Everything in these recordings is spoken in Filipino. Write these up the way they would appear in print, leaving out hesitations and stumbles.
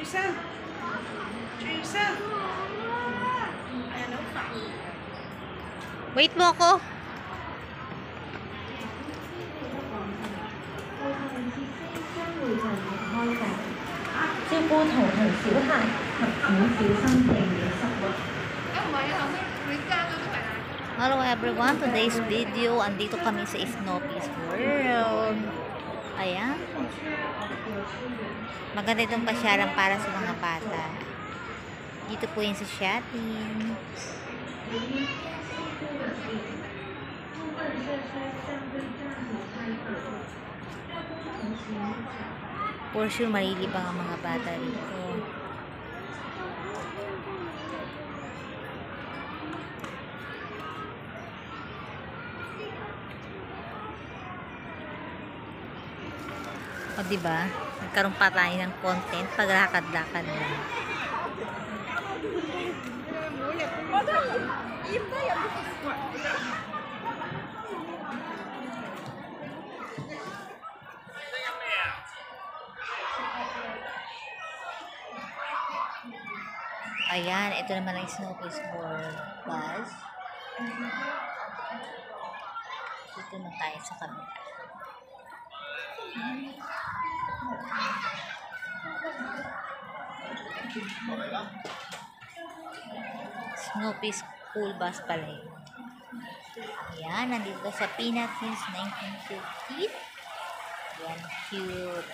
生，朱醫生，哎呀，你好煩。Wait mo ako. Hello everyone, today's video, andito kami sa Snoopy's World. Ayan. Maganda itong pasyalan para sa mga bata. Dito po yun sa shopping. For sure, malilibang ang mga bata dito. O diba? Nagkaroon pa tayo ng content pag lakad-lakad lang. Ayan, ito naman ang Snoopy's World Bus. Dito na tayo sa kabila. Snoopy's School Bus pala yun. Ayan, nandito sa Peanut since 1950. Ayan, cute.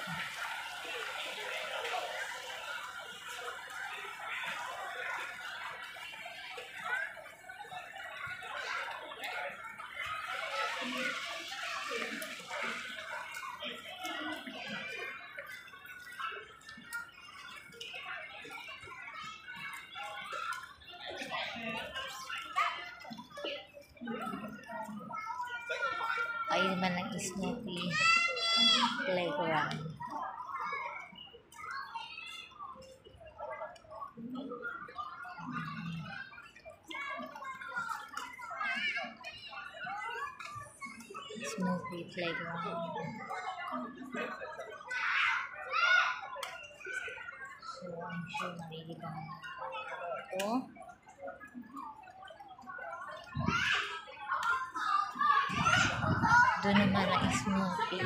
Ayun naman ang Snoopy Playground. Snoopy Playground. So, I'm sure malilibang ito. Doon naman ang Snoopy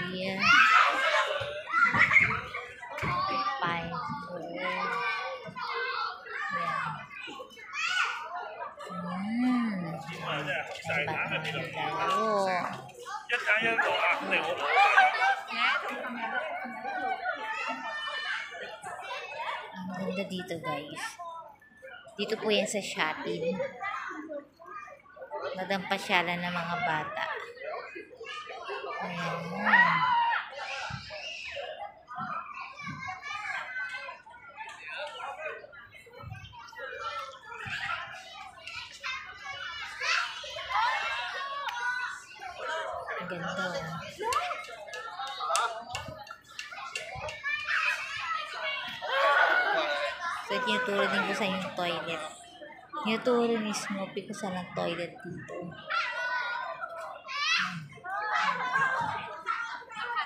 Pie World. Ang ganda dito, guys. Dito po yan sa shopping. Magandang pasyalan ng mga bata. Ayan. Ang ganda. So, tinuturo din ko sa yung toilet. Tinuturo ni Snoopy ko sa ng toilet dito.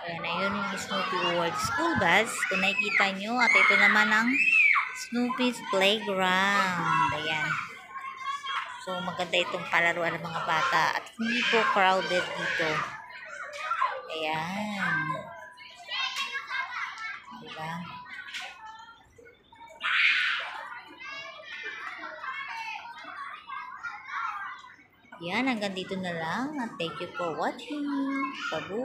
Ayan, ayun yung Snoopy World School Bus. Kung nakikita nyo, at ito naman ang Snoopy's Playground. Ayan. So, maganda itong palaruan ng mga bata. At hindi po crowded dito. Ayan. Diba? Yan, hanggang dito na lang. At thank you for watching. Babu!